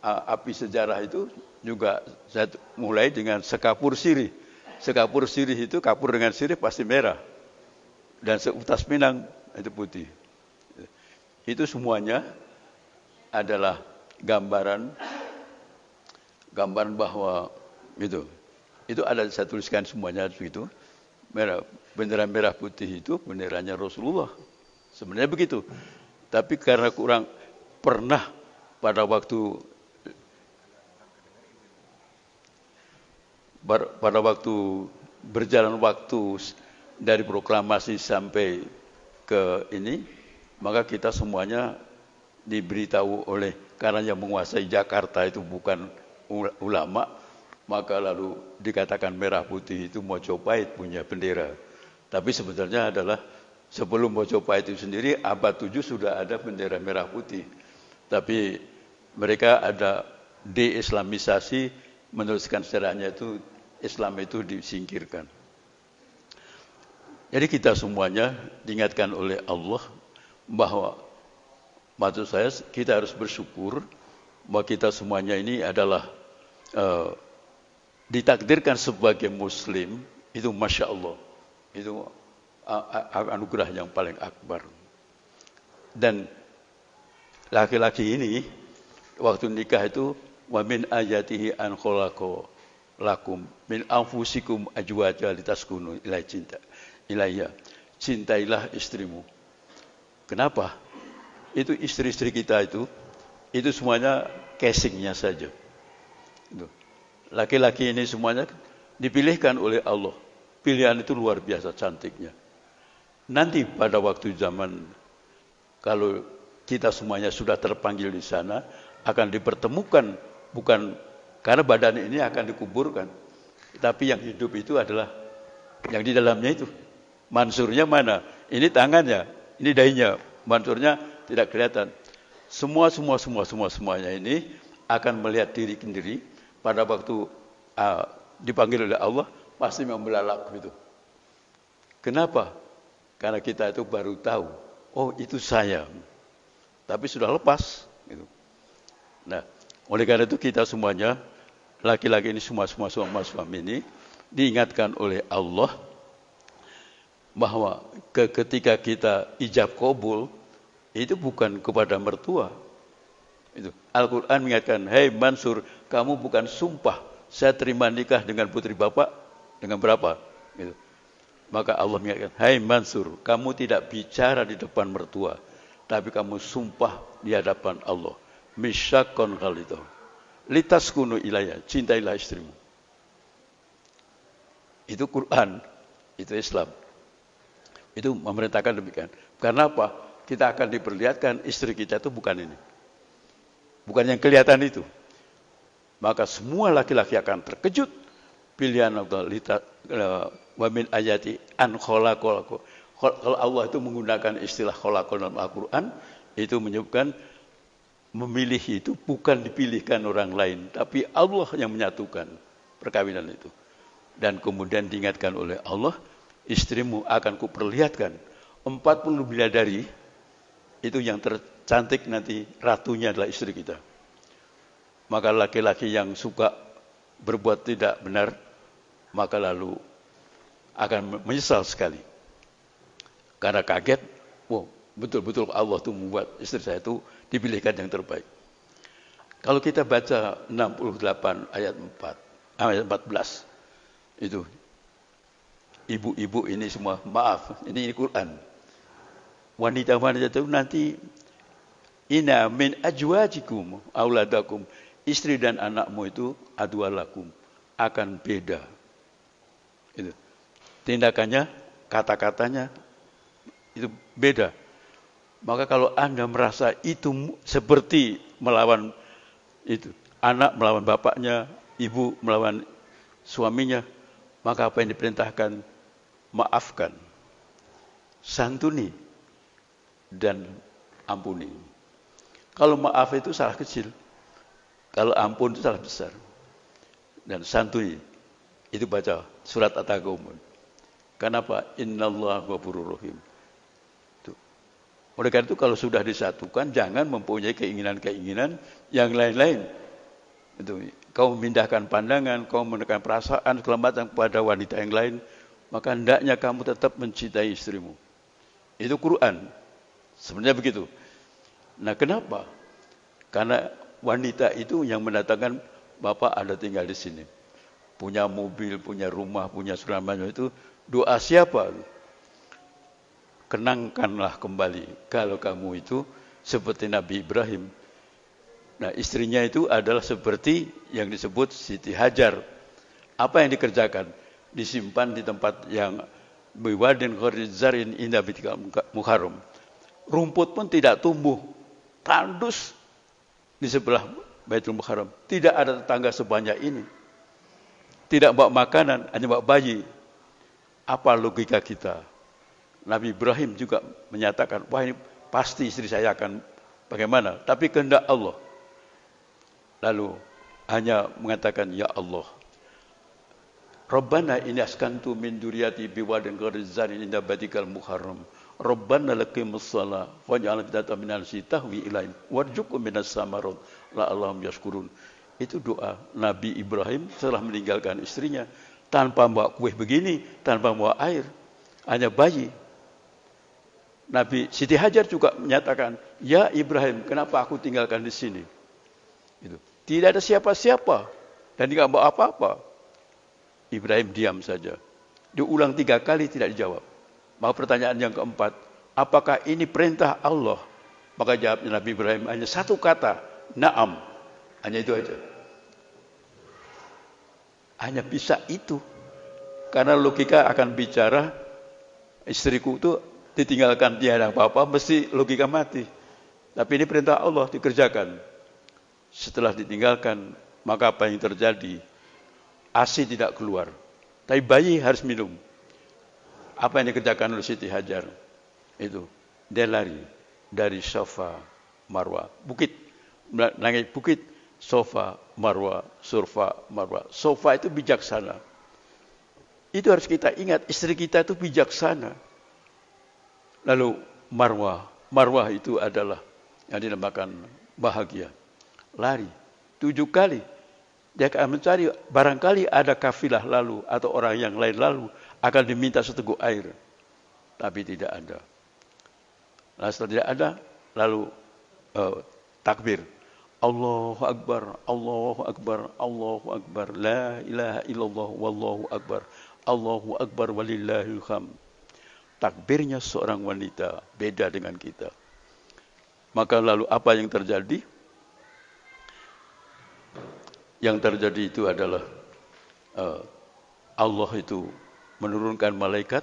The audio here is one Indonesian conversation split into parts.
api sejarah itu juga saya mulai dengan sekapur sirih. Sekapur sirih itu kapur dengan sirih pasti merah. Dan seutas Minang itu putih. Itu semuanya adalah gambaran bahwa itu ada saya tuliskan semuanya begitu. Bendera merah putih itu benderanya Rasulullah. Sebenarnya begitu. Tapi karena kurang pernah pada waktu berjalan waktu dari proklamasi sampai ke ini, maka kita semuanya diberitahu oleh, karena yang menguasai Jakarta itu bukan ulama, maka lalu dikatakan merah putih itu Mojopahit punya bendera. Tapi sebenarnya adalah sebelum Mojopahit itu sendiri abad 7 sudah ada bendera merah putih. Tapi mereka ada de-islamisasi, menuliskan sejarahnya itu Islam itu disingkirkan. Jadi kita semuanya diingatkan oleh Allah bahwa, maksud saya kita harus bersyukur bahwa kita semuanya ini adalah ditakdirkan sebagai Muslim, itu Masya Allah, itu anugerah yang paling akbar. Dan laki-laki ini waktu nikah itu, wa min ayatihi an khalaqa lakum min anfusikum azwaja litaskunu ilayya. Cintailah istrimu. Kenapa? Itu istri-istri kita itu semuanya casingnya saja. Laki-laki ini semuanya dipilihkan oleh Allah. Pilihan itu luar biasa cantiknya. Nanti pada waktu zaman, kalau kita semuanya sudah terpanggil di sana, akan dipertemukan, bukan karena badan ini akan dikuburkan, tapi yang hidup itu adalah yang di dalamnya itu. Mansurnya mana? Ini tangannya, ini dahinya. Mansurnya tidak kelihatan. Semuanya ini akan melihat diri sendiri pada waktu dipanggil oleh Allah, pasti membelalak gitu. Kenapa? Karena kita itu baru tahu, oh itu saya. Tapi sudah lepas. Gitu. Nah, oleh karena itu kita semuanya, laki-laki ini semua suami ini diingatkan oleh Allah bahwa ketika kita ijab qabul itu bukan kepada mertua. Itu Al-Quran mengingatkan, hei Mansur, kamu bukan sumpah saya terima nikah dengan putri bapak dengan berapa? Gitu. Maka Allah mengingatkan, hei Mansur, kamu tidak bicara di depan mertua, tapi kamu sumpah di hadapan Allah. Misyakon khalidho. Litaskunu ilayya, cintailah istrimu. Itu Quran, itu Islam. Itu memerintahkan demikian. Karena apa? Kita akan diperlihatkan istri kita itu bukan ini. Bukan yang kelihatan itu. Maka semua laki-laki akan terkejut. Pilihan Allah, wa min ayati an khalaqalakum. Kalau Allah itu menggunakan istilah khalaqal dalam Al-Quran, itu menyebutkan memilih itu bukan dipilihkan orang lain, tapi Allah yang menyatukan perkawinan itu. Dan kemudian diingatkan oleh Allah, istrimu akan kuperlihatkan 40 bidadari, itu yang tercantik nanti ratunya adalah istri kita. Maka laki-laki yang suka berbuat tidak benar, maka lalu akan menyesal sekali. Karena kaget, wow, betul-betul Allah itu membuat istri saya itu dipilihkan yang terbaik. Kalau kita baca 68 ayat 14, itu ibu-ibu ini semua, maaf, ini Quran. Wanita-wanita itu nanti ina min ajwajikum auladakum, istri dan anakmu itu adwalakum, akan beda. Itu. Tindakannya, kata-katanya itu beda. Maka kalau Anda merasa itu seperti melawan itu, anak melawan bapaknya, ibu melawan suaminya, maka apa yang diperintahkan? Maafkan, santuni, dan ampuni. Kalau maaf itu salah kecil, kalau ampun itu salah besar. Dan santuni, itu baca surat At-Taghabun. Kenapa? Innallaha ghafurur rahim. Oleh karena itu kalau sudah disatukan, jangan mempunyai keinginan-keinginan yang lain-lain. Itu kau memindahkan pandangan, kau menekan perasaan segala macam pada wanita yang lain, maka hendaknya kamu tetap mencintai istrimu. Itu Quran. Sebenarnya begitu. Nah, kenapa? Karena wanita itu yang mendatangkan Bapak ada tinggal di sini. Punya mobil, punya rumah, punya segala macam itu doa siapa? Kenangkanlah kembali kalau kamu itu seperti Nabi Ibrahim. Nah, istrinya itu adalah seperti yang disebut Siti Hajar. Apa yang dikerjakan? Disimpan di tempat yang biwadin gharizarin inda baitikal muharram. Rumput pun tidak tumbuh, tandus di sebelah Baitul Muharram. Tidak ada tetangga sebanyak ini. Tidak bawa makanan, hanya bawa bayi. Apa logika kita? Nabi Ibrahim juga menyatakan, wah ini pasti istri saya akan bagaimana. Tapi kehendak Allah. Lalu hanya mengatakan, ya Allah. Rabbana ini askantu min duriyati biwadin gharizarin inda baitikal muharram. Rabbana laqimus shalah waj'al afidatan minal nasi tahwi ilaihim warzuqhum minas samarat la'allahum yashkurun. Itu doa Nabi Ibrahim setelah meninggalkan istrinya, tanpa bawa kue begini, tanpa bawa air, hanya bayi. Nabi Siti Hajar juga menyatakan, ya Ibrahim, kenapa aku tinggalkan di sini? Itu. Tidak ada siapa-siapa dan tidak bawa apa-apa. Ibrahim diam saja. Diulang 3 kali tidak dijawab. Maka pertanyaan yang keempat, apakah ini perintah Allah? Maka jawabnya Nabi Ibrahim hanya satu kata, na'am. Hanya itu aja. Hanya bisa itu. Karena logika akan bicara, istriku itu ditinggalkan tiada apa-apa, mesti logika mati. Tapi ini perintah Allah dikerjakan. Setelah ditinggalkan, maka apa yang terjadi? ASI tidak keluar. Tapi bayi harus minum. Apa yang dikerjakan oleh Siti Hajar? Itu. Dia lari dari Safa, Marwah. Bukit. Naik bukit. Safa, Marwah, Surfa, Marwah. Safa itu bijaksana. Itu harus kita ingat. Istri kita itu bijaksana. Lalu Marwah. Marwah itu adalah yang dinamakan bahagia. Lari. 7 kali. Dia akan mencari, barangkali ada kafilah lalu atau orang yang lain lalu akan diminta seteguk air. Tapi tidak ada. Nah, setelah tidak ada, lalu takbir. Allahu Akbar, Allahu Akbar, Allahu Akbar. La ilaha illallah, wallahu Akbar. Allahu Akbar walillahil hamd. Takbirnya seorang wanita beda dengan kita. Maka lalu apa yang terjadi? Yang terjadi itu adalah Allah itu menurunkan malaikat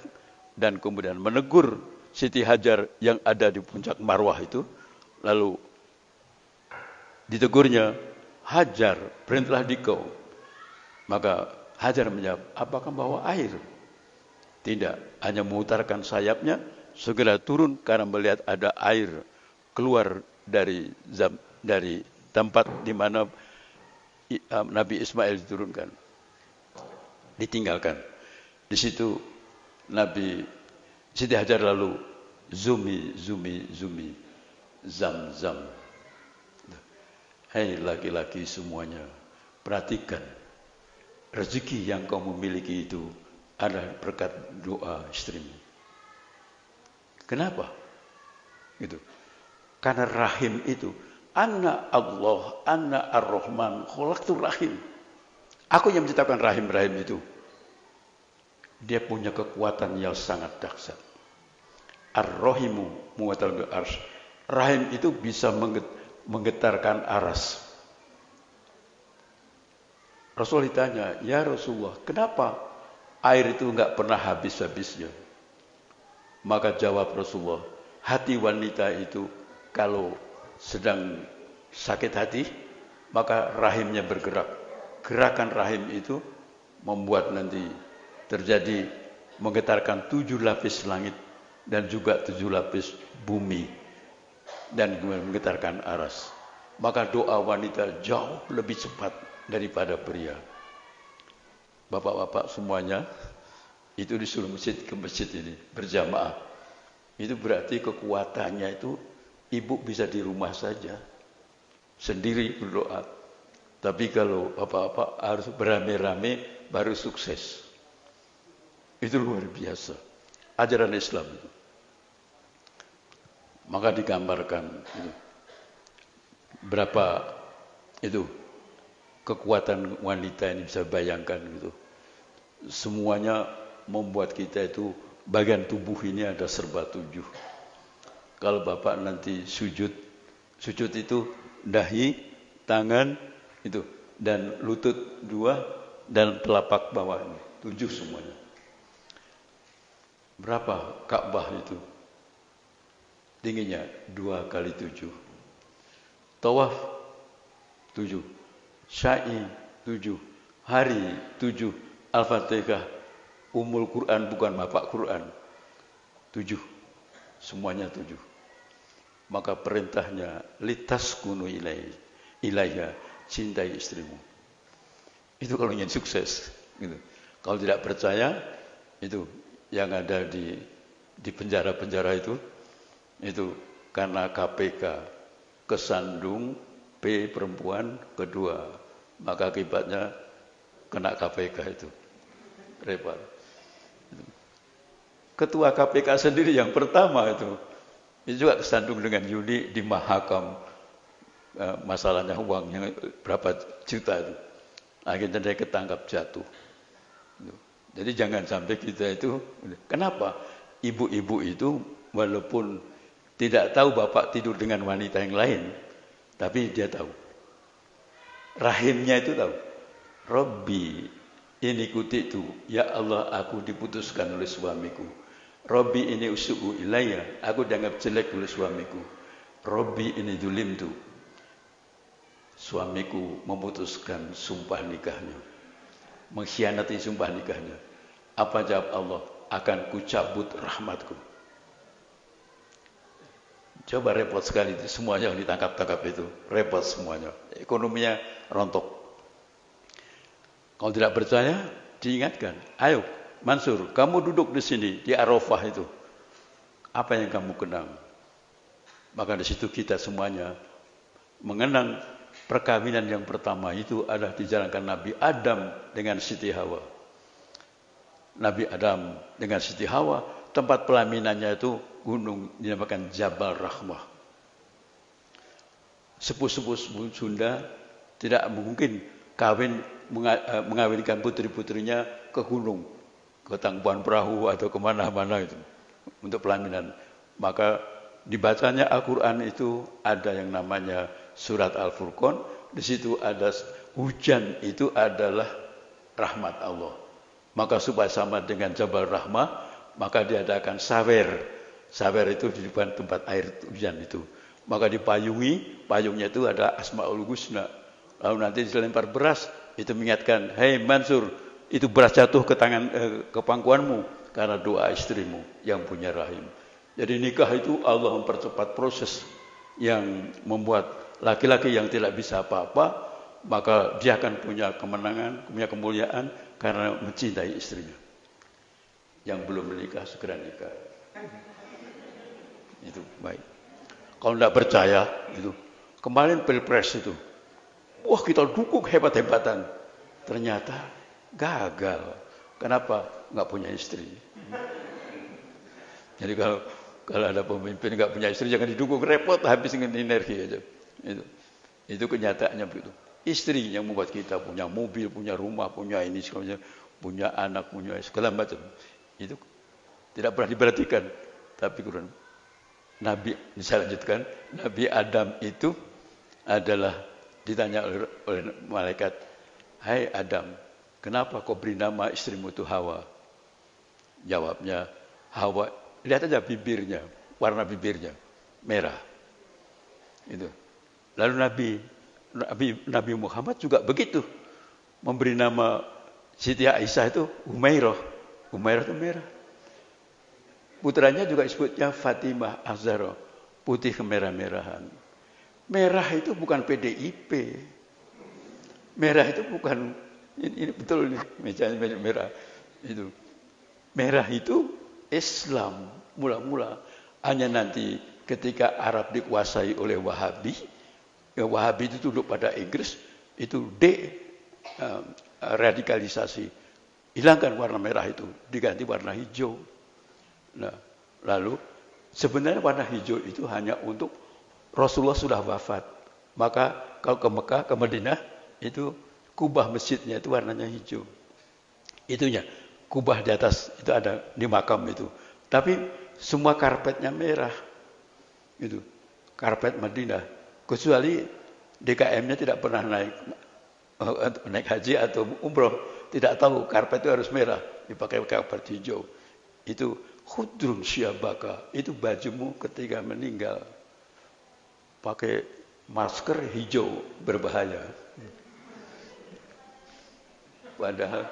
dan kemudian menegur Siti Hajar yang ada di puncak Marwah itu. Lalu ditegurnya, Hajar, berhentilah dikau. Maka Hajar menjawab, apakah bawa air? Tidak, hanya memutarkan sayapnya, segera turun karena melihat ada air keluar dari tempat di mana Nabi Ismail diturunkan. Ditinggalkan. Di situ Nabi Siti Hajar lalu zumi, zam. Hei laki-laki semuanya, perhatikan rezeki yang kau memiliki itu adalah berkat doa istrimu. Kenapa? Gitu. Karena rahim itu, Anna Allah, Anna Ar-Rahman, khalaqtur rahim. Aku yang menciptakan rahim-rahim itu. Dia punya kekuatan yang sangat dahsyat. Ar-Rahimu muwatal bil arsy. Rahim itu bisa menggetarkan aras. Rasul ditanya, ya Rasulullah, kenapa air itu enggak pernah habis-habisnya? Maka jawab Rasulullah, hati wanita itu kalau sedang sakit hati, maka rahimnya bergerak. Gerakan rahim itu membuat nanti terjadi menggetarkan 7 lapis langit dan juga 7 lapis bumi dan menggetarkan aras. Maka doa wanita jauh lebih cepat daripada pria. Bapak-bapak semuanya itu disuruh masjid ke masjid ini berjamaah. Itu berarti kekuatannya itu ibu bisa di rumah saja sendiri berdoa. Tapi kalau apa-apa harus beramai-ramai baru sukses. Itu luar biasa. Ajaran Islam itu. Maka digambarkan itu. Berapa itu kekuatan wanita ini bisa bayangkan gitu. Semuanya membuat kita itu bagian tubuh ini ada serba 7. Kalau Bapak nanti sujud itu dahi, tangan itu dan lutut 2 dan telapak bawah ini 7 semuanya. Berapa Ka'bah itu? Tingginya 2 kali 7. Tawaf 7. Sya'i 7. Hari 7. Al-Fatihah. Ummul Quran bukan Bapak Quran. 7. Semuanya 7. Maka perintahnya litaskunu ilaiha, cintai istrimu. Itu kalau ingin sukses gitu. Kalau tidak percaya itu yang ada di penjara-penjara itu karena KPK kesandung P perempuan kedua, maka akibatnya kena KPK itu repot. Ketua KPK sendiri yang pertama itu juga kesandung dengan Yuni di Mahakam, masalahnya uangnya berapa juta itu, akhirnya dia ketangkap jatuh. Jadi jangan sampai kita itu, kenapa ibu-ibu itu walaupun tidak tahu bapak tidur dengan wanita yang lain, tapi dia tahu. Rahimnya itu tahu. Robbi ini kutitu, ya Allah aku diputuskan oleh suamiku. Robbi ini usu'u ilayya, aku dianggap jelek oleh suamiku. Robbi ini dulimtu, suamiku memutuskan sumpah nikahnya, mengkhianati sumpah nikahnya. Apa jawab Allah? Akan kucabut rahmatku. Coba repot sekali itu, semuanya yang ditangkap-tangkap itu repot semuanya, ekonominya rontok. Kalau tidak percaya diingatkan, ayo Mansur, kamu duduk di sini di Arafah itu, apa yang kamu kenang? Maka di situ kita semuanya mengenang perkawinan yang pertama itu adalah dijalankan Nabi Adam dengan Siti Hawa. Nabi Adam dengan Siti Hawa, tempat pelaminannya itu gunung dinamakan Jabal Rahmah. Sepuh-sepuh Sunda tidak mungkin mengawinkan putri-putrinya ke gunung, ke Tangkuban Perahu atau kemana-mana itu untuk pelaminan. Maka dibacanya Al-Quran itu ada yang namanya surat Al-Furqan. Di situ ada hujan itu adalah rahmat Allah. Maka supaya sama dengan Jabal Rahmah, maka diadakan sawer. Sawer itu di depan tempat air hujan itu. Maka dipayungi, payungnya itu ada Asmaul Husna. Lalu nanti dilempar beras, itu mengingatkan, hei Mansur, itu beras jatuh ke tangan ke pangkuanmu karena doa istrimu yang punya rahim. Jadi nikah itu Allah mempercepat proses yang membuat laki-laki yang tidak bisa apa-apa, maka dia akan punya kemenangan, punya kemuliaan karena mencintai istrinya. Yang belum menikah segera nikah. Itu baik. Kalau tidak percaya itu, kemarin pilpres itu, wah kita dukung hebat-hebatan, ternyata gagal. Kenapa? Nggak punya istri. Jadi kalau ada pemimpin nggak punya istri jangan didukung, repot, habis dengan energi aja. Itu kenyataannya begitu. Istri yang membuat kita punya mobil, punya rumah, punya ini segalanya, punya anak, punya segala macam. Itu tidak pernah diperhatikan. Tapi Quran, Nabi, saya lanjutkan, Nabi Adam itu adalah ditanya oleh malaikat, hai Adam, kenapa kau beri nama istrimu itu Hawa? Jawabnya, Hawa, lihat aja bibirnya, warna bibirnya merah. Itu. Lalu Nabi Muhammad juga begitu, memberi nama Siti Aisyah itu Umairah. Umairah itu merah. Putranya juga disebutnya Fatimah Az-Zahra, putih kemerah-merahan. Merah itu bukan PDIP. Merah itu bukan ini betul nih mejanya merah. Itu. Merah itu Islam mula-mula. Hanya nanti ketika Arab dikuasai oleh Wahabi, ya Wahabi itu tunduk pada Inggris, Itu radikalisasi. Hilangkan warna merah itu, diganti warna hijau. Nah, lalu sebenarnya warna hijau itu hanya untuk Rasulullah sudah wafat. Maka kalau ke Mekah, ke Madinah, itu kubah masjidnya itu warnanya hijau. Itunya, kubah di atas itu ada di makam itu. Tapi semua karpetnya merah. Itu karpet Madinah. Kecuali DKM-nya tidak pernah naik haji atau umroh, tidak tahu karpet itu harus merah, dipakai karpet hijau. Itu khudrun syabaka, itu bajumu ketika meninggal. Pakai masker hijau berbahaya. Padahal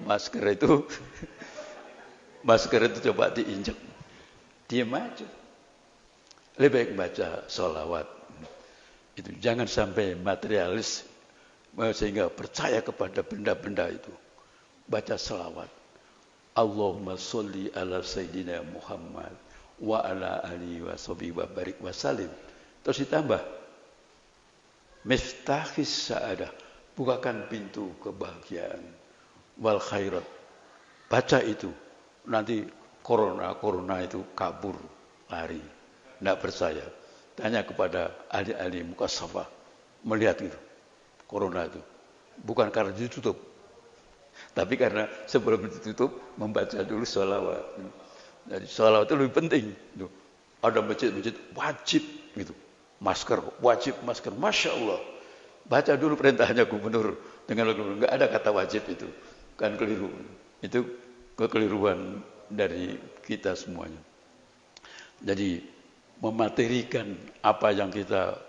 masker itu coba diinjak, diam aja. Lebih baik baca sholawat. Itu jangan sampai materialis sehingga percaya kepada benda-benda itu. Baca sholawat. Allahumma sholli ala Sayyidina Muhammad wa ala alihi wa sahbihi wa barik wa salim. Terus ditambah miftahis sa'adah, bukakan pintu kebahagiaan wal khairat. Baca itu, nanti corona itu kabur, lari. Tidak percaya, tanya kepada ahli-ahli mukasyafah, melihat itu corona itu bukan karena ditutup, tapi karena sebelum ditutup membaca dulu sholawat. Jadi sholawat itu lebih penting. Ada masjid-masjid wajib gitu, masker wajib, masker, masya Allah. Baca dulu perintahnya gubernur dengan nggak ada kata wajib itu, kan keliru. Itu kekeliruan dari kita semuanya. Jadi mematerikan apa yang kita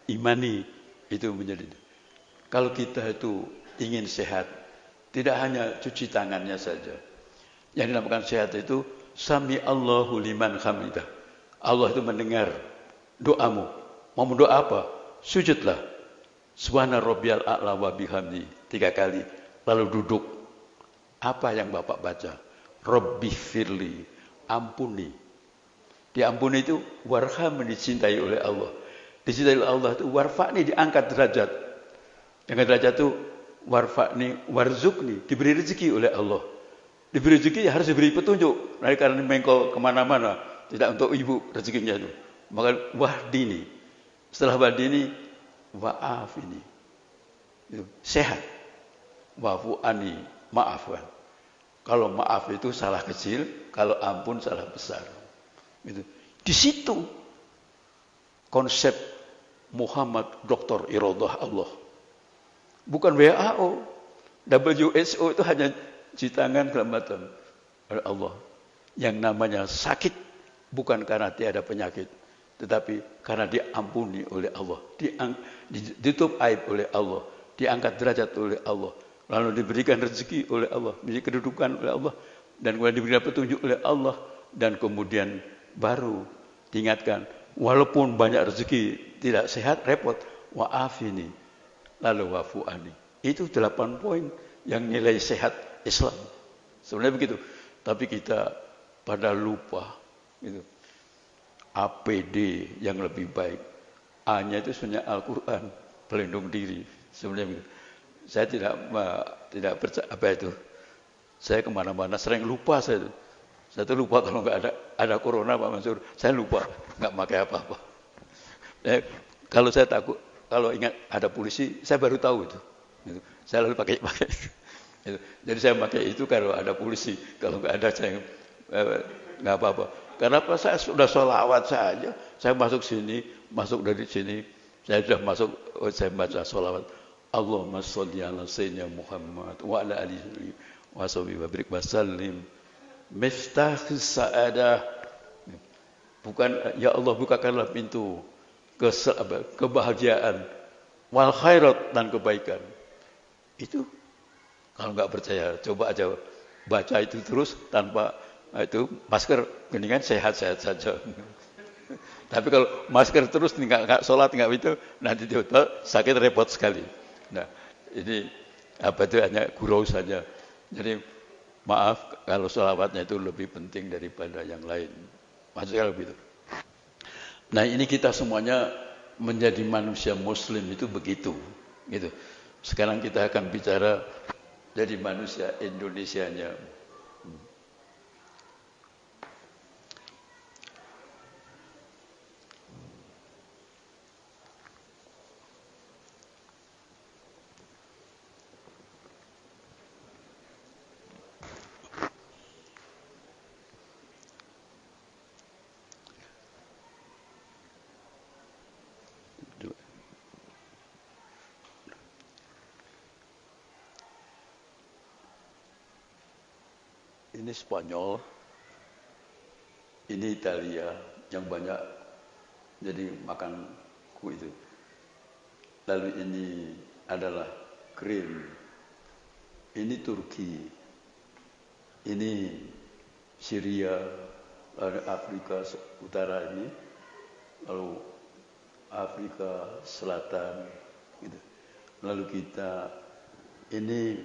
imani itu menjadi. Kalau kita itu ingin sehat, tidak hanya cuci tangannya saja. Yang dinamakan sehat itu sami Allahu liman hamidah. Allah itu mendengar doamu. Mau berdoa apa? Sujudlah. Subhana rabbiyal a'la wa bihamdi 3 kali. Lalu duduk. Apa yang Bapak baca? Rabbi firli, ampuni. Diampuni itu warham, dicintai oleh Allah. Dicintai oleh Allah itu warfa'ni, diangkat derajat. Dengan derajat itu warfa'ni, warzukni, diberi rezeki oleh Allah. Diberi rezeki ya harus diberi petunjuk. Nah, karena mengkol kemana-mana, tidak untuk ibu rezekinya itu. Maka wahdini. Setelah wahdini, wa'afini. Itu sehat. Wa'fu'ani, maafkan. Kalau maaf itu salah kecil, kalau ampun salah besar. Itu. Di situ konsep Muhammad Dr. Iradah Allah. Bukan WHO, WHO itu hanya cuci tangan kelematan oleh Allah. Yang namanya sakit bukan karena tiada penyakit, tetapi karena diampuni oleh Allah, ditutup aib oleh Allah, diangkat derajat oleh Allah, lalu diberikan rezeki oleh Allah, diberi kedudukan oleh Allah, dan kemudian diberikan petunjuk oleh Allah, dan kemudian baru diingatkan, walaupun banyak rezeki tidak sehat, repot, wa'afini, lalu wa'fu'ani. Itu 8 poin yang nilai sehat Islam. Sebenarnya begitu. Tapi kita pada lupa. Gitu. APD yang lebih baik. A-nya itu sebenarnya Al-Quran, pelindung diri. Sebenarnya begitu. Saya tidak percaya apa itu. Saya kemana-mana sering lupa saya itu. Saya tuh lupa kalau nggak ada corona Pak Mansur. Saya lupa nggak pakai apa-apa. Kalau saya takut, kalau ingat ada polisi, saya baru tahu itu. Gitu. Saya lalu pakai itu. Jadi saya pakai itu kalau ada polisi. Kalau nggak ada saya nggak apa-apa. Karena apa? Saya sudah sholawat saja. Saya masuk sini, masuk dari sini. Saya sudah masuk, saya baca sholawat. Allahumma sholli ala sayyidina Muhammad wa ala alihi wa sahbihi wa barik wa sallim. Miftahus sa'adah. Bukan, ya Allah bukakanlah pintu kebahagiaan, wal khairat, dan kebaikan. Itu kalau nggak percaya, coba aja baca itu terus tanpa itu masker, mendingan sehat-sehat saja. Tapi kalau masker terus nggak sholat nggak itu, nanti tiba-tiba sakit repot sekali. Nah ini apa itu hanya gurau saja. Jadi maaf kalau sholawatnya itu lebih penting daripada yang lain. Maksudnya begitu. Nah ini kita semuanya menjadi manusia muslim itu begitu gitu. Sekarang kita akan bicara jadi manusia Indonesianya. Ini Spanyol, ini Italia yang banyak jadi makan kue itu. Lalu ini adalah krim, ini Turki, ini Syria, lalu Afrika Utara ini, lalu Afrika Selatan, gitu. Lalu kita ini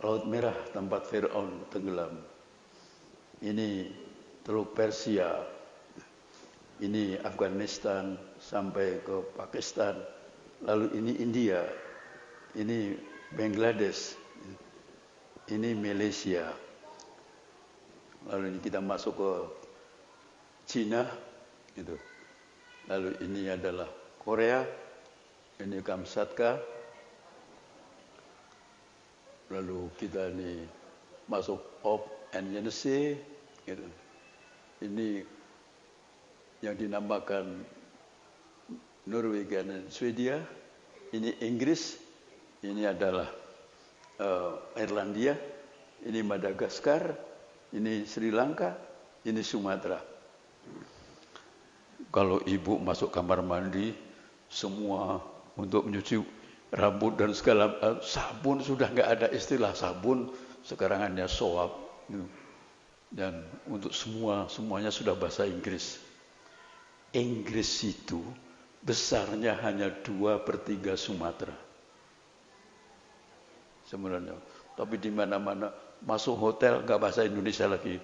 Laut Merah tempat Fir'aun tenggelam. Ini Teluk Persia, ini Afghanistan sampai ke Pakistan, lalu ini India, ini Bangladesh, ini Malaysia, lalu ini kita masuk ke Cina, gitu. Lalu ini adalah Korea, ini Kamchatka, lalu kita ini masuk NNC, gitu. Ini yang dinamakan Norwegia dan Swedia, ini Inggris, ini adalah Irlandia, ini Madagaskar, ini Sri Lanka, ini Sumatera. Kalau ibu masuk kamar mandi, semua untuk menyuci rambut dan segala sabun sudah nggak ada istilah sabun, sekarang hanya soap. Dan untuk semuanya sudah bahasa Inggris. Inggris itu besarnya hanya 2/3 Sumatera sebenarnya. Tapi di mana-mana masuk hotel nggak bahasa Indonesia lagi,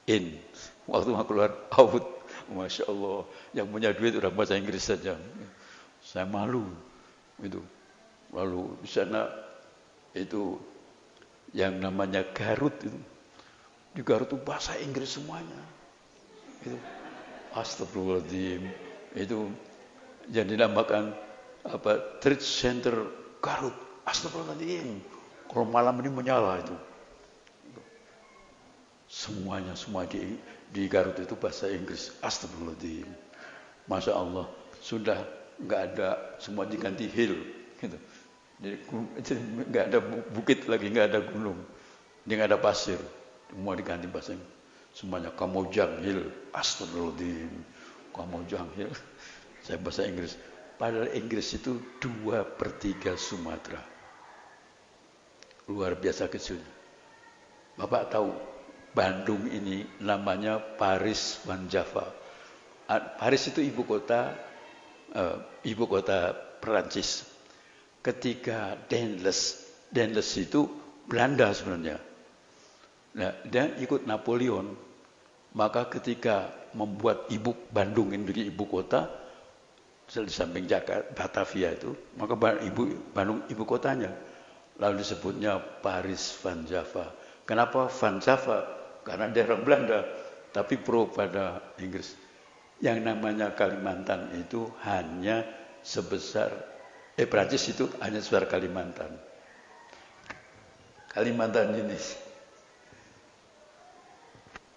in. Waktu mau keluar out, masya Allah. Yang punya duit udah bahasa Inggris saja. Saya malu itu. Lalu di sana itu yang namanya Garut itu. Di Garut itu bahasa Inggris semuanya. Itu astagfirullahaladzim. Itu yang dinamakan Trade Center Garut. Astagfirullahaladzim. Kalau malam ini menyala itu. Semua di Garut itu bahasa Inggris. Astagfirullahaladzim. Masya Allah. Sudah nggak ada, semua diganti hill. Gitu. Jadi nggak ada bukit lagi, nggak ada gunung. Dia nggak ada pasir. Semua diganti bahasa Inggris. Semuanya Kamojang Hill, astagfirullahaladzim, Kamojang Hill. Saya bahasa Inggris. Padahal Inggris itu 2/3 Sumatera. Luar biasa kecilnya. Bapak tahu Bandung ini namanya Paris Van Java. Paris itu ibu kota Perancis. Ketika Daendels itu Belanda sebenarnya. Nah, dan ikut Napoleon, maka ketika membuat Bandung ini menjadi ibu kota, di samping Jakarta, Batavia itu, maka Bandung ibu kotanya. Lalu disebutnya Paris Van Java. Kenapa Van Java? Karena dia orang Belanda, tapi pro pada Inggris. Yang namanya Kalimantan itu hanya sebesar, Prancis itu hanya sebesar Kalimantan.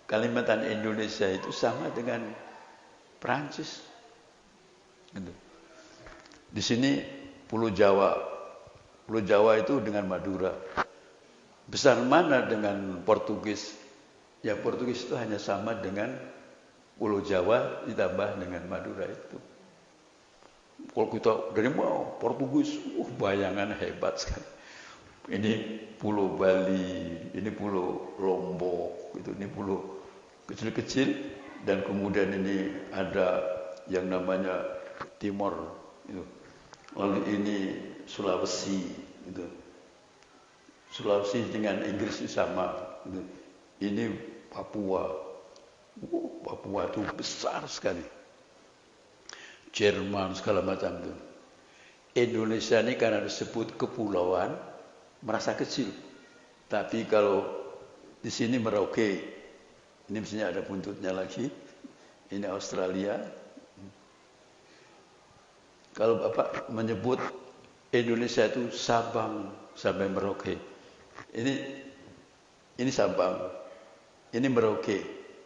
Kalimantan Indonesia itu sama dengan Prancis. Gitu. Di sini Pulau Jawa. Pulau Jawa itu dengan Madura. Besar mana dengan Portugis? Ya Portugis itu hanya sama dengan Pulau Jawa ditambah dengan Madura itu. Kalau kita dari mau Portugis, bayangan hebat sekali. Ini Pulau Bali, ini Pulau Lombok, gitu. Ini pulau kecil-kecil, dan kemudian ini ada yang namanya Timor, gitu. Lalu ini Sulawesi, gitu. Sulawesi dengan Inggris sama, gitu. Ini Papua. Papua itu besar sekali. Jerman segala macam itu. Indonesia ini karena disebut kepulauan merasa kecil. Tapi kalau di sini Merauke, ini mestinya ada buntutnya lagi. Ini Australia. Kalau Bapak menyebut Indonesia itu Sabang sampai Merauke. Ini Sabang, ini Merauke.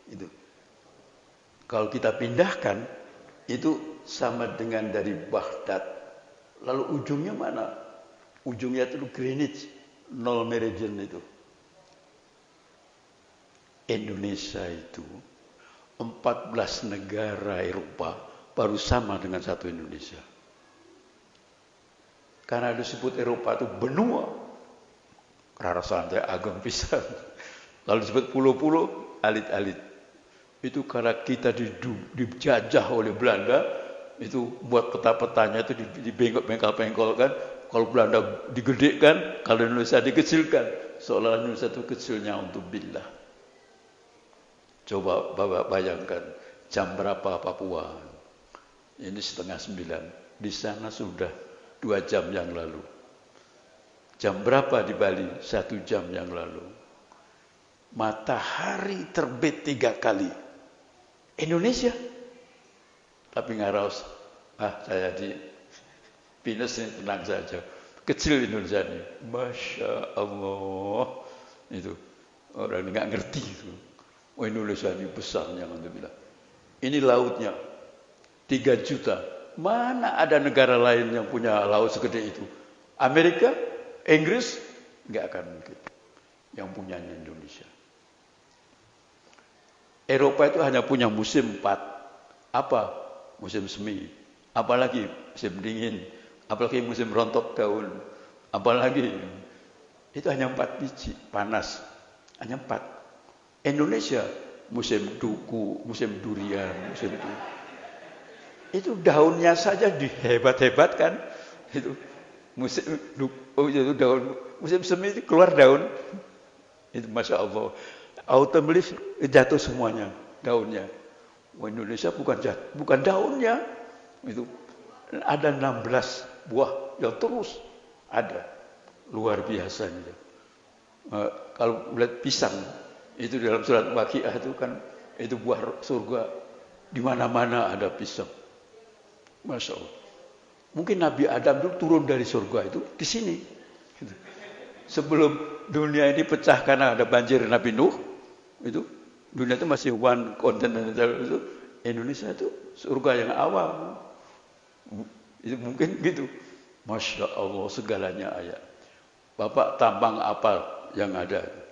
Itu. Kalau kita pindahkan, itu sama dengan dari Baghdad. Lalu ujungnya mana? Ujungnya itu Greenwich, Null Meridian itu. Indonesia itu 14 negara Eropa baru sama dengan satu Indonesia. Karena disebut Eropa itu benua. Rara santai ageng pisan. Lalu disebut pulau-pulau, alit-alit. Itu karena kita dijajah oleh Belanda, itu buat peta-petanya itu dibengkal-bengkalkan. Kalau Belanda digedekan, kalau Indonesia dikecilkan. Seolah Indonesia itu kecilnya untuk billah. Coba Bapak bayangkan jam berapa Papua? Ini 8:30. Di sana sudah 2 jam yang lalu. Jam berapa di Bali? 1 jam yang lalu. Matahari terbit 3 kali. Indonesia. Tapi ngaraos, saya di Pinus ini tenang saja. Kecil Indonesia ini. Masya Allah. Itu orang nggak ngerti itu. Oh, Indonesia ini besarnya, alhamdulillah. Ini lautnya 3 juta. Mana ada negara lain yang punya laut segede itu? Amerika, Inggris, nggak akan mungkin. Yang punyanya Indonesia. Eropa itu hanya punya musim 4. Apa? Musim semi. Apalagi musim dingin. Apalagi musim rontok daun. Apalagi itu hanya 4 biji panas. Hanya 4. Indonesia musim duku, musim durian, musim itu daunnya saja dihebat-hebatkan. Itu itu daun musim semi itu keluar daun. Itu Masya Allah. Autumn leaf jatuh semuanya daunnya. Indonesia bukan daunnya. Itu ada 16 buah yang terus ada. Luar biasa gitu. Kalau melihat pisang itu dalam surat Waqiah itu kan itu buah surga, di mana-mana ada pisang. Masya Allah. Mungkin Nabi Adam itu turun dari surga itu di sini. Sebelum dunia ini pecah karena ada banjir Nabi Nuh, itu dunia itu masih one continental itu. Indonesia itu surga yang awal. Itu mungkin gitu. Masya Allah, segalanya ayat. Bapak tambang apa yang ada?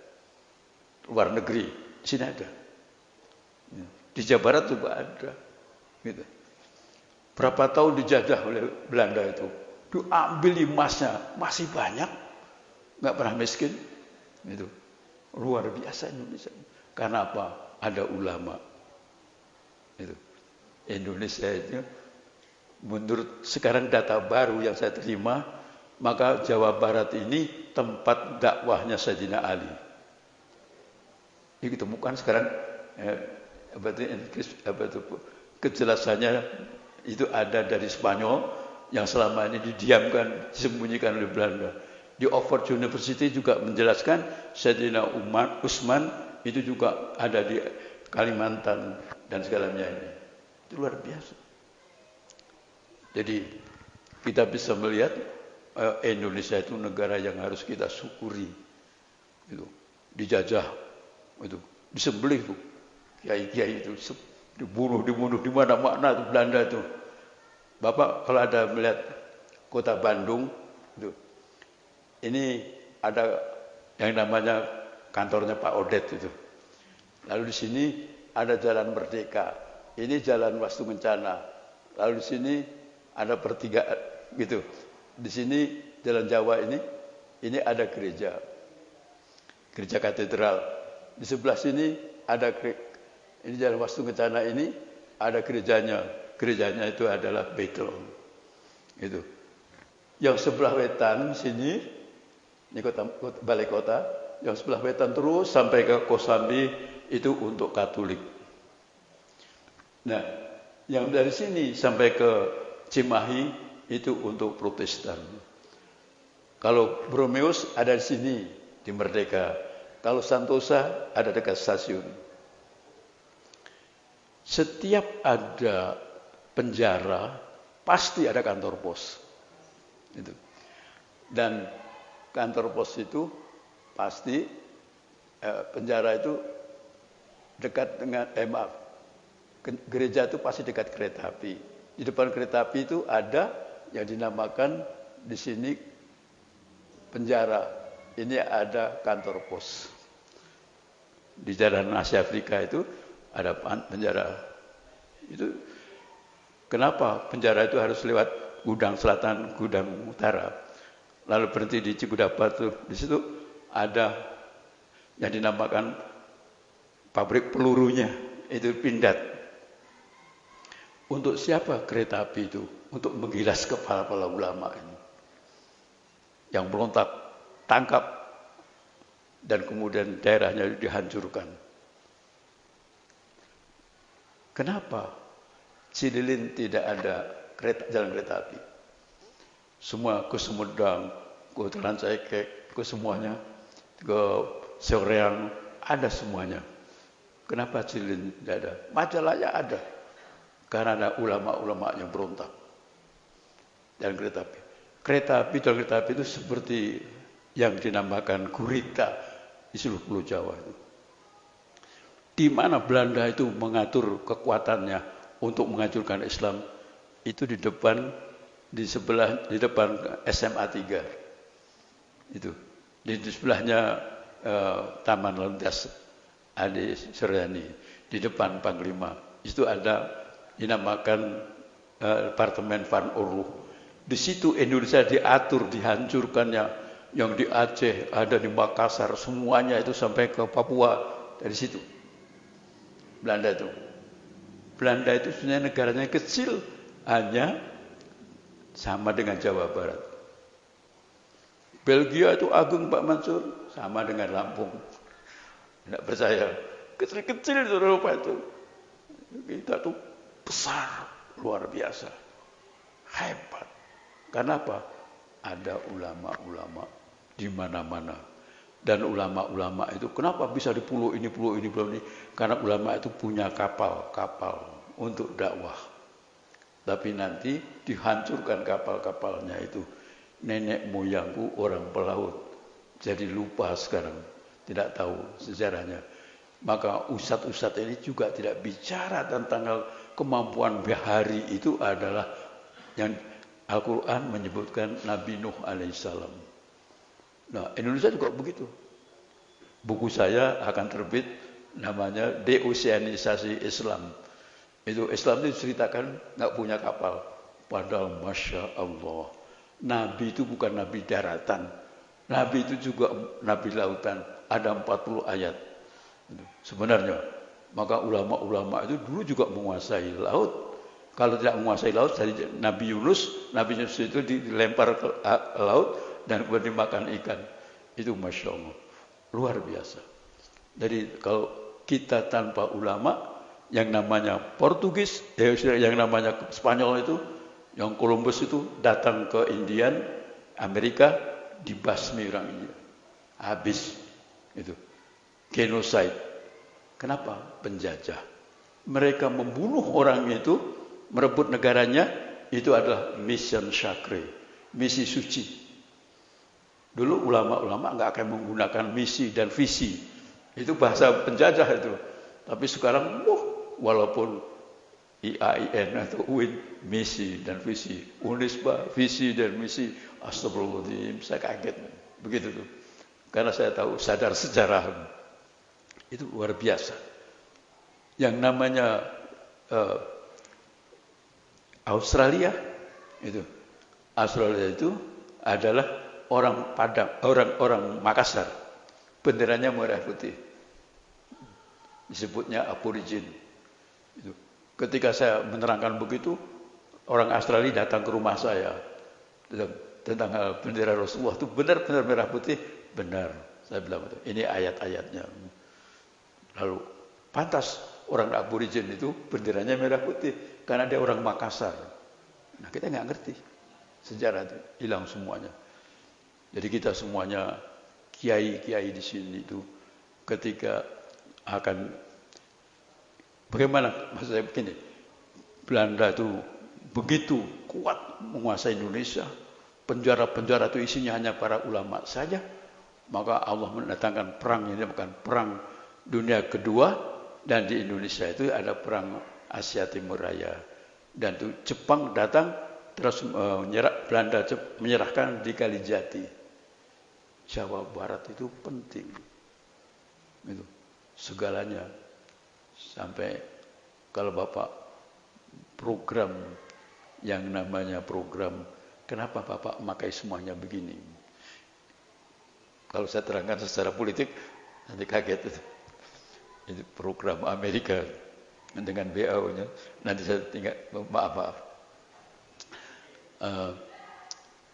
Luar negeri, sini ada. Di Jawa Barat juga ada. Gitu. Berapa tahun dijajah oleh Belanda itu? Diambil emasnya, masih banyak. Nggak pernah miskin. Gitu. Luar biasa Indonesia. Karena apa? Ada ulama. Itu. Indonesia itu menurut sekarang data baru yang saya terima, maka Jawa Barat ini tempat dakwahnya Sayyidina Ali. Ini ditemukan sekarang kejelasannya itu ada dari Spanyol yang selama ini didiamkan, disembunyikan oleh Belanda. Di Oxford University juga menjelaskan Sayyidina Utsman itu juga ada di Kalimantan dan segalanya ini. Itu luar biasa. Jadi kita bisa melihat Indonesia itu negara yang harus kita syukuri. Itu dijajah. Itu disembelih tuh kiai-kiai itu dibunuh di mana-mana tuh Belanda itu. Bapak kalau ada melihat kota Bandung itu, ini ada yang namanya kantornya Pak Odet itu. Lalu di sini ada Jalan Merdeka, ini Jalan Wastu Kencana. Lalu di sini ada pertigaan gitu. Di sini Jalan Jawa ini ada gereja katedral. Di sebelah sini ada ini Jalan Wastu Kencana ini ada gerejanya. Gerejanya itu adalah Betel. Itu. Yang sebelah wetan sini ini balai kota. Yang sebelah wetan terus sampai ke Kosambi itu untuk Katolik. Nah, Yang dari sini sampai ke Cimahi itu untuk Protestan. Kalau Bromeus ada di sini di Merdeka. Kalau Santosa ada dekat stasiun. Setiap ada penjara pasti ada kantor pos. Itu. Dan kantor pos itu pasti penjara itu dekat dengan gereja itu pasti dekat kereta api. Di depan kereta api itu ada yang dinamakan di sini penjara. Ini ada kantor pos. Di jalan Asia Afrika itu ada penjara. Itu kenapa penjara itu harus lewat Gudang Selatan, Gudang Utara. Lalu berhenti di Cikudapat tuh. Di situ ada yang dinamakan pabrik pelurunya. Itu Pindad. Untuk siapa kereta api itu? Untuk menggilas kepala-kepala ulama ini. Yang berontak, tangkap, dan kemudian daerahnya dihancurkan. Kenapa Cililin tidak ada jalan kereta api? Semua ke Sumedang, ke Trancaikek, ke semuanya, ke Soreang, ada semuanya. Kenapa Cililin tidak ada? Majalaya ada. Karena ada ulama-ulama yang berontak. Dan kereta api. Kereta api dan kereta api itu seperti yang dinamakan gurita di seluruh Pulau Jawa itu. Di mana Belanda itu mengatur kekuatannya untuk menghancurkan Islam itu di depan SMA 3. Itu. Di sebelahnya Taman Landas Adi Suryani, di depan Panglima. Itu ada dinamakan Departemen Van Oorlog. Di situ Indonesia diatur, dihancurkannya. Yang di Aceh, ada di Makassar, semuanya itu sampai ke Papua dari situ. Belanda itu sebenarnya negaranya kecil, hanya sama dengan Jawa Barat. Belgia itu agung Pak Mansur, sama dengan Lampung. Tidak percaya, kecil-kecil itu Eropa itu. Kita tuh besar, luar biasa, hebat. Karena apa? Ada ulama-ulama di mana-mana. Dan ulama-ulama itu kenapa bisa di pulau ini. Karena ulama itu punya kapal untuk dakwah. Tapi nanti dihancurkan kapal-kapalnya itu. Nenek moyangku orang pelaut. Jadi lupa sekarang. Tidak tahu sejarahnya. Maka ustadz-ustadz ini juga tidak bicara tentang kemampuan bahari itu adalah yang Al-Quran menyebutkan Nabi Nuh alaihissalam. Nah, Indonesia juga begitu. Buku saya akan terbit namanya Deoseanisasi Islam. Itu Islam itu ceritakan nggak punya kapal. Padahal Masya Allah. Nabi itu bukan Nabi daratan. Nabi itu juga Nabi lautan. Ada 40 ayat. Sebenarnya. Maka ulama-ulama itu dulu juga menguasai laut. Kalau tidak menguasai laut, dari Nabi Yunus itu dilempar ke laut dan kemudian dimakan ikan. Itu Masya Allah. Luar biasa. Jadi kalau kita tanpa ulama, yang namanya Portugis, yang namanya Spanyol itu, yang Columbus itu datang ke Indian, Amerika, dibasmi orang India. Habis. Itu. Genocide. Kenapa? Penjajah. Mereka membunuh orang itu, merebut negaranya, itu adalah mission sacré, misi suci. Dulu ulama-ulama nggak akan menggunakan misi dan visi. Itu bahasa penjajah itu. Tapi sekarang, walaupun IAIN atau UIN, misi dan visi. Unisba, visi dan misi. Astagfirullahaladzim, saya kaget. Begitu tuh. Karena saya tahu, sadar sejarah. Itu luar biasa. Yang namanya Australia itu adalah orang Padang, orang Makassar. Benderanya merah putih. Disebutnya aborigin. Itu. Ketika saya menerangkan begitu, orang Australia datang ke rumah saya tentang bendera Rasulullah itu benar-benar merah putih, benar. Saya bilang ini ayat-ayatnya. Lalu pantas orang aborigin itu benderanya merah putih karena dia orang Makassar. Nah kita nggak ngerti sejarah itu, hilang semuanya. Jadi kita semuanya kiai-kiai di sini itu ketika akan bagaimana maksud saya begini, Belanda itu begitu kuat menguasai Indonesia, penjara-penjara itu isinya hanya para ulama saja, maka Allah mendatangkan perang ini bukan perang dunia kedua, dan di Indonesia itu ada perang Asia Timur Raya, dan itu Jepang datang terus Belanda menyerahkan di Kalijati. Jawa Barat itu penting, itu segalanya. Sampai kalau Bapak program yang namanya program, kenapa Bapak memakai semuanya begini? Kalau saya terangkan secara politik nanti kaget itu. Itu program Amerika dengan WHO-nya. Nanti saya tinggal maaf.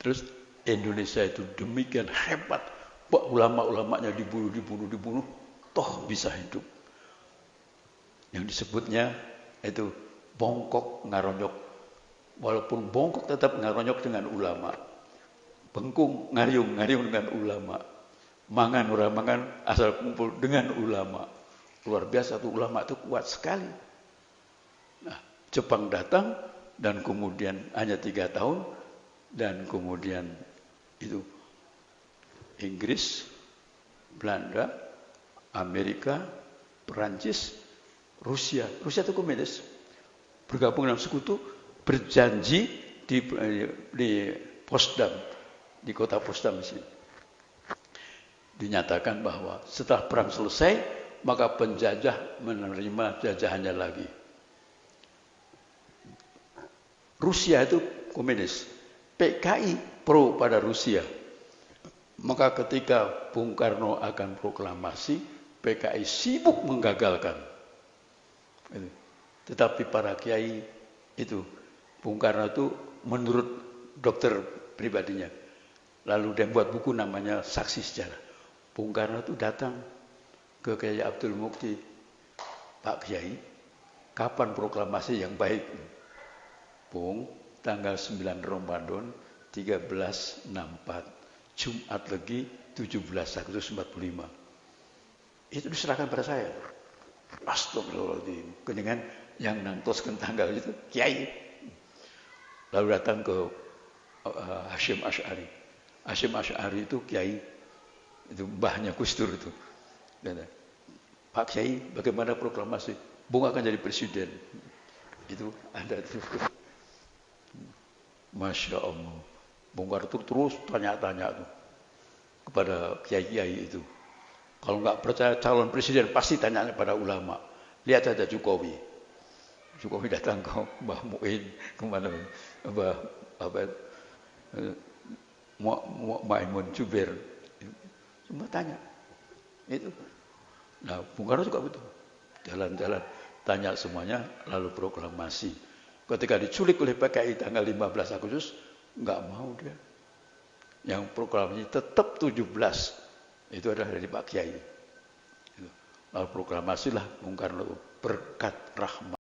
Terus Indonesia itu demikian hebat, ulama-ulamanya dibunuh, toh bisa hidup. Yang disebutnya itu bongkok ngaronyok. Walaupun bongkok tetap ngaronyok dengan ulama. Bengkung ngariung dengan ulama. Mangan orang mangan asal kumpul dengan ulama. Luar biasa tuh, ulama itu kuat sekali. Nah, Jepang datang dan kemudian hanya 3 tahun, dan kemudian itu Inggris, Belanda, Amerika, Perancis, Rusia itu komunis, bergabung dalam sekutu, berjanji di Potsdam, di kota Potsdam sini, dinyatakan bahwa setelah perang selesai maka penjajah menerima jajahannya lagi. Rusia itu komunis, PKI pro pada Rusia. Maka ketika Bung Karno akan proklamasi, PKI sibuk menggagalkan. Tetapi para kiai itu, Bung Karno itu menurut dokter pribadinya, lalu dia buat buku namanya Saksi Sejarah. Bung Karno itu datang ke Kiai Abdul Mukti, Pak Kiai, kapan proklamasi yang baik? Bung, tanggal 9 Ramadan 1364. Jumat Legi 17 Agustus 45. Itu diserahkan pada saya. Astagfirullahaladzim. Dengan yang nantoskan tanggal itu kiai. Lalu datang ke Hasyim Asy'ari. Hasyim Asy'ari itu kiai, itu mbahnya Gus Dur itu. Dan, Pak Kiai, bagaimana proklamasi? Bung akan jadi presiden. Itu ada itu. Masya Allah. Bung Karno terus tanya-tanya tuh kepada kiai-kiai itu. Kalau nggak percaya calon presiden pasti tanya pada ulama. Lihat saja Jokowi. Jokowi datang ke Mbah Mu'in, kemana? Mbah Maimun Juber. Semua tanya. Itu. Nah, Bung Karno juga betul. Jalan-jalan, tanya semuanya, lalu proklamasi. Ketika diculik oleh PKI tanggal 15 Agustus, nggak mau dia. Yang proklamasi tetap 17. Itu adalah dari Pak Kiai. Lalu proklamasilah Bung Karno berkat rahmat.